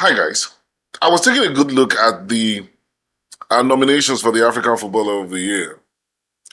Hi guys. I was taking a good look at the nominations for the African Footballer of the Year,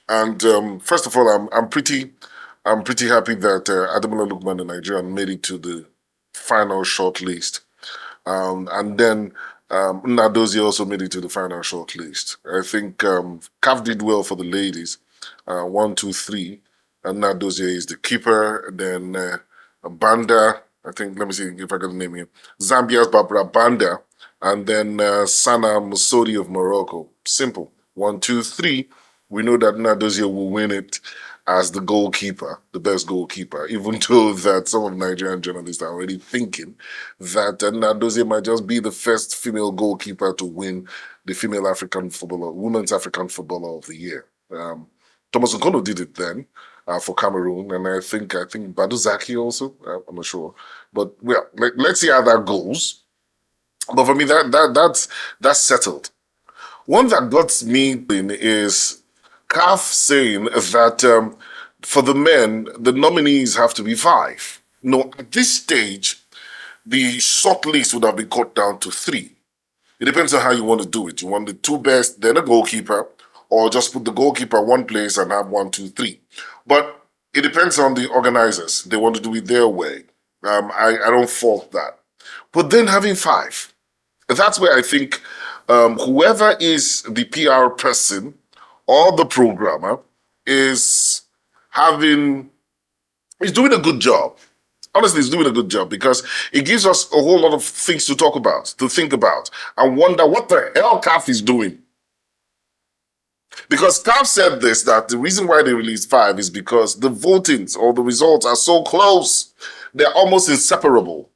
and first of all, I'm pretty happy that Ademola Lookman, the Nigerian, made it to the final shortlist, and then Nadozie also made it to the final shortlist. I think CAF did well for the ladies, 1, 2, 3, and Nadozie is the keeper. Then Banda, I think, let me see if I can name him. Zambia's Barbara Banda, and then Sana Musodi of Morocco. Simple. 1, 2, 3. We know that Nadozie will win it as the goalkeeper, the best goalkeeper, even though that some of Nigerian journalists are already thinking that Nadozie might just be the first female goalkeeper to win the female African footballer, women's African footballer of the year. Thomas Nkono did it then for Cameroon, and I think Badu Zaki also. I'm not sure, but well, let's see how that goes. But for me, that's settled. One that got me in is CAF saying that for the men, the nominees have to be 5. No, at this stage, the short list would have been cut down to 3. It depends on how you want to do it. You want the 2 best, then a goalkeeper, or just put the goalkeeper one place and have 1, 2, 3. But it depends on the organizers. They want to do it their way. I don't fault that. But then having 5, that's where I think whoever is the PR person or the programmer is doing a good job. Honestly, he's doing a good job because it gives us a whole lot of things to talk about, to think about, and wonder what the hell CAF is doing. Because CAF said this, that the reason why they released 5 is because the votings or the results are so close. They're almost inseparable.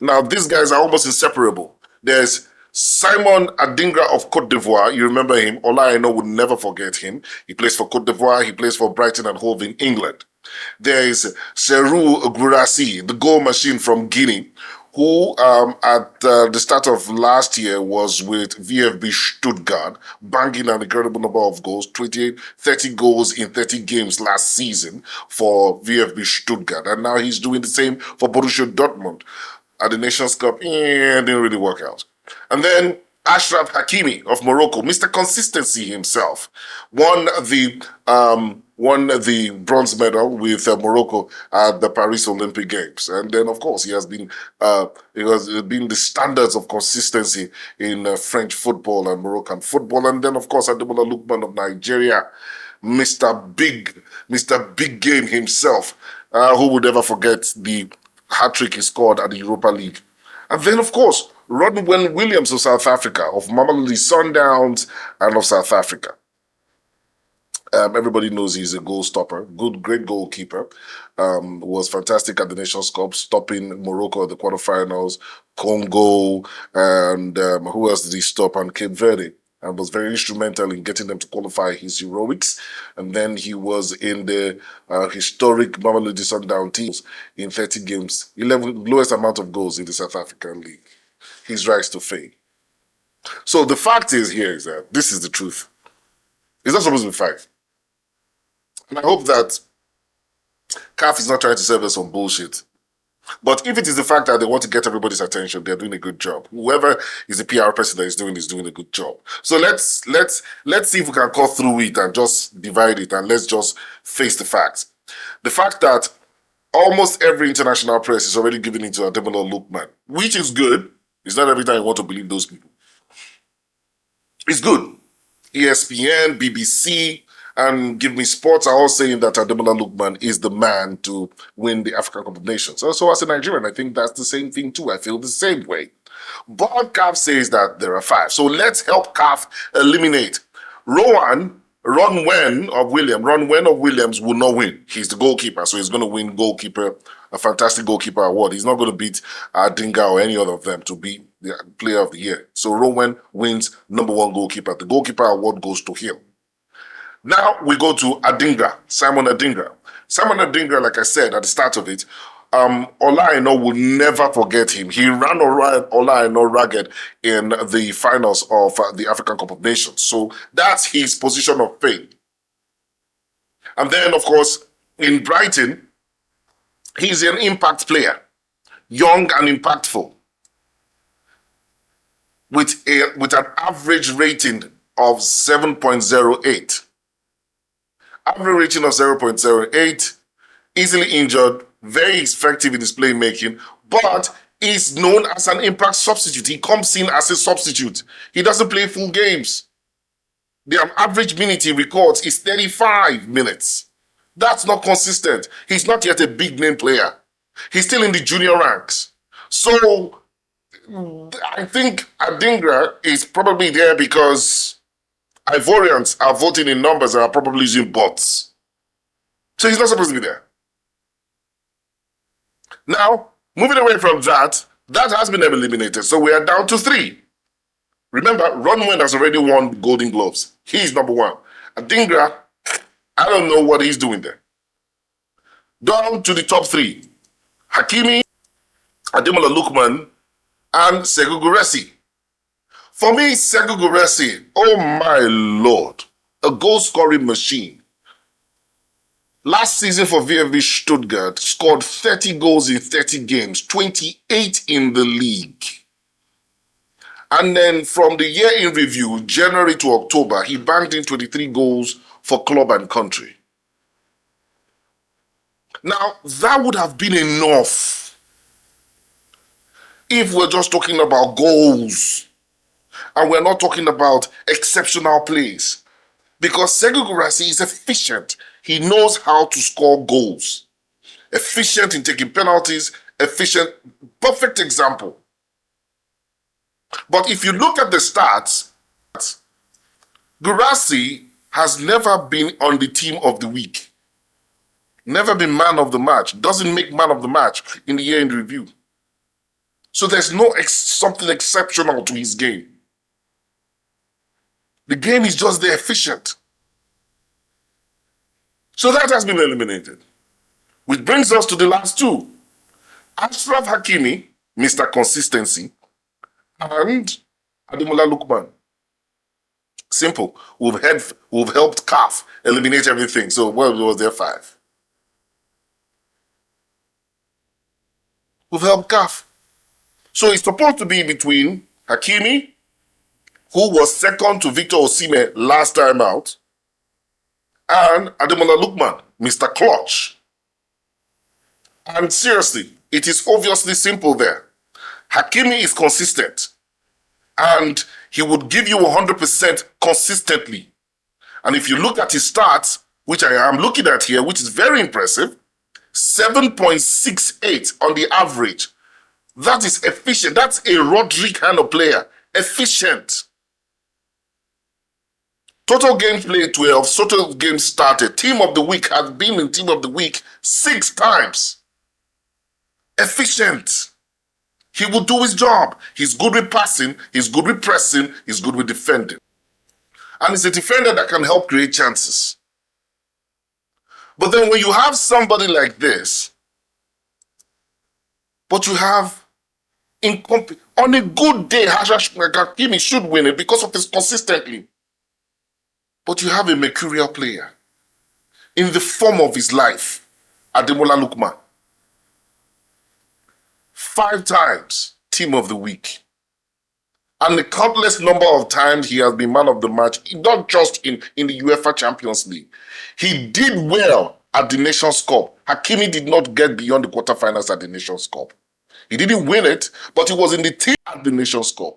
Now, these guys are almost inseparable. There's Simon Adingra of Cote d'Ivoire. You remember him. Ola Aina would never forget him. He plays for Cote d'Ivoire. He plays for Brighton and Hove in England. There is Serhou Gurasi, the goal machine from Guinea, who at the start of last year was with VfB Stuttgart, banging an incredible number of goals, 28, 30 goals in 30 games last season for VfB Stuttgart. And now he's doing the same for Borussia Dortmund. At the Nations Cup, didn't really work out. And then Achraf Hakimi of Morocco, Mr. Consistency himself, won the bronze medal with Morocco at the Paris Olympic Games. And then, of course, he has been the standards of consistency in French football and Moroccan football. And then, of course, Ademola Lookman of Nigeria, Mr. Big Game himself. Who would ever forget the hat-trick he scored at the Europa League? And then, of course, Ronwen Williams of South Africa, of Mamelodi Sundowns and of South Africa. Everybody knows he's a goal stopper, great goalkeeper. Was fantastic at the Nations Cup, stopping Morocco at the quarterfinals, Congo, and who else did he stop? And Cape Verde. And was very instrumental in getting them to qualify his heroics. And then he was in the historic Mamelodi Sundown teams in 30 games, 11 lowest amount of goals in the South African League. His rise to fame. So the fact is that this is the truth. It's not supposed to be 5. And I hope that CAF is not trying to serve us some bullshit. But if it is the fact that they want to get everybody's attention, they're doing a good job. Whoever is the PR person that is doing a good job. So let's see if we can cut through it and just divide it, and let's just face the facts. The fact that almost every international press is already giving it to Ademola Lookman, which is good. It's not every time you want to believe those people. It's good. ESPN, BBC, and Give Me Sports are all saying that Ademola Lookman is the man to win the African Cup of Nations. So as a Nigerian, I think that's the same thing too. I feel the same way. But CAF says that there are 5. So let's help CAF eliminate. Ronwen of Williams will not win. He's the goalkeeper, so he's going to win a fantastic goalkeeper award. He's not going to beat Dinga or any other of them to be the player of the year. So Ronwen wins #1 goalkeeper. The goalkeeper award goes to him. Now we go to Simon Adingra. Simon Adingra, like I said at the start of it, Ola Aina will never forget him. He ran Ola Aina ragged in the finals of the African Cup of Nations. So that's his position of fame. And then, of course, in Brighton, he's an impact player, young and impactful. with an average rating of 7.08. Average rating of 0.08, easily injured, very effective in his playmaking, but is known as an impact substitute. He comes in as a substitute. He doesn't play full games. The average minute he records is 35 minutes. That's not consistent. He's not yet a big name player. He's still in the junior ranks. So I think Adingra is probably there because Ivorians are voting in numbers and are probably using bots. So he's not supposed to be there. Now, moving away from that has been eliminated. So we are down to 3. Remember, Ronwen has already won Golden Gloves. He's number 1. Adingra, I don't know what he's doing there. Down to the top 3. Hakimi, Ademola Lookman, and Serhou Guirassy. For me, Serhou Guirassy, oh my lord, a goal-scoring machine. Last season for VfB Stuttgart, scored 30 goals in 30 games, 28 in the league. And then from the year in review, January to October, he banked in 23 goals for club and country. Now, that would have been enough if we're just talking about goals and we're not talking about exceptional plays. Because Serhou Guirassy is efficient. He knows how to score goals. Efficient in taking penalties, efficient, perfect example. But if you look at the stats, Guirassy has never been on the team of the week. Never been man of the match. Doesn't make man of the match in the year in review. So there's no something exceptional to his game. The game is just there, efficient. So that has been eliminated. Which brings us to the last 2. Achraf Hakimi, Mr. Consistency, and Ademola Lookman. Simple. We've helped CAF eliminate everything. So what was there 5? We've helped CAF. So it's supposed to be between Hakimi, who was second to Victor Osimhen last time out, and Ademola Lookman, Mr. Clutch. And seriously, it is obviously simple there. Hakimi is consistent, and he would give you 100% consistently. And if you look at his stats, which I am looking at here, which is very impressive, 7.68 on the average. That is efficient. That's a Rodri kind of player. Efficient. Total games played 12, total games started. Team of the week has been in team of the week 6 times. Efficient. He will do his job. He's good with passing, he's good with pressing, he's good with defending. And he's a defender that can help create chances. But then when you have somebody like this, but you have on a good day, Hakimi should win it because of his consistently. But you have a mercurial player in the form of his life, Ademola Lookman. 5 times team of the week. And the countless number of times he has been man of the match, not just in the UEFA Champions League. He did well at the Nations Cup. Hakimi did not get beyond the quarterfinals at the Nations Cup. He didn't win it, but he was in the team at the Nations Cup.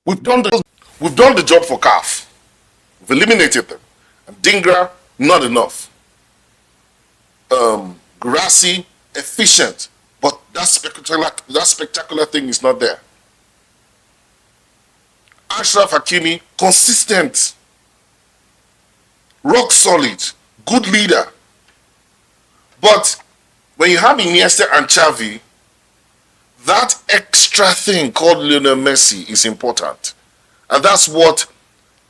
We've done the job for CAF. We've eliminated them. And Dingra, not enough. Guirassy, efficient, but that spectacular thing is not there. Achraf Hakimi, consistent, rock solid, good leader. But when you have Iniesta and Xavi, that extra thing called Lionel Messi is important. And that's what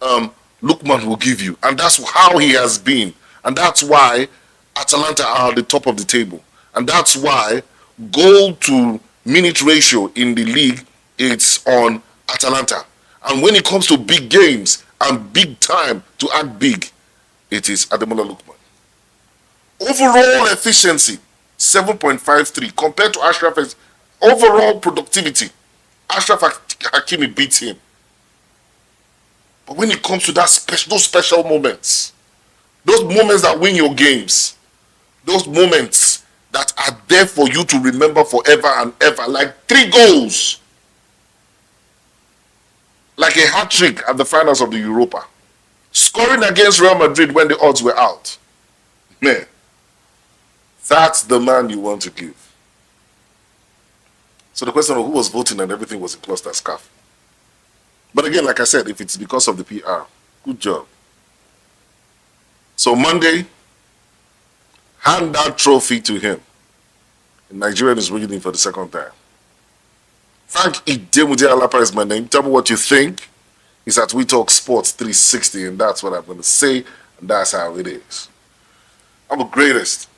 Lookman will give you. And that's how he has been. And that's why Atalanta are at the top of the table. And that's why goal to minute ratio in the league, it's on Atalanta. And when it comes to big games and big time to act big, it is Ademola Lookman. Overall efficiency, 7.53 compared to Achraf's overall productivity. Achraf Hakimi beat him. But when it comes to those special moments, those moments that win your games, those moments that are there for you to remember forever and ever, like 3 goals, like a hat-trick at the finals of the Europa, scoring against Real Madrid when the odds were out. Man, that's the man you want to give. So the question of who was voting and everything was in cluster CAF. But again, like I said, if it's because of the PR, good job. So Monday, hand that trophy to him. And Nigerian is reading for the second time. Frank Big ID Alapa is my name. Tell me what you think. It's at We Talk Sports 360, and that's what I'm going to say, and that's how it is. I'm the greatest.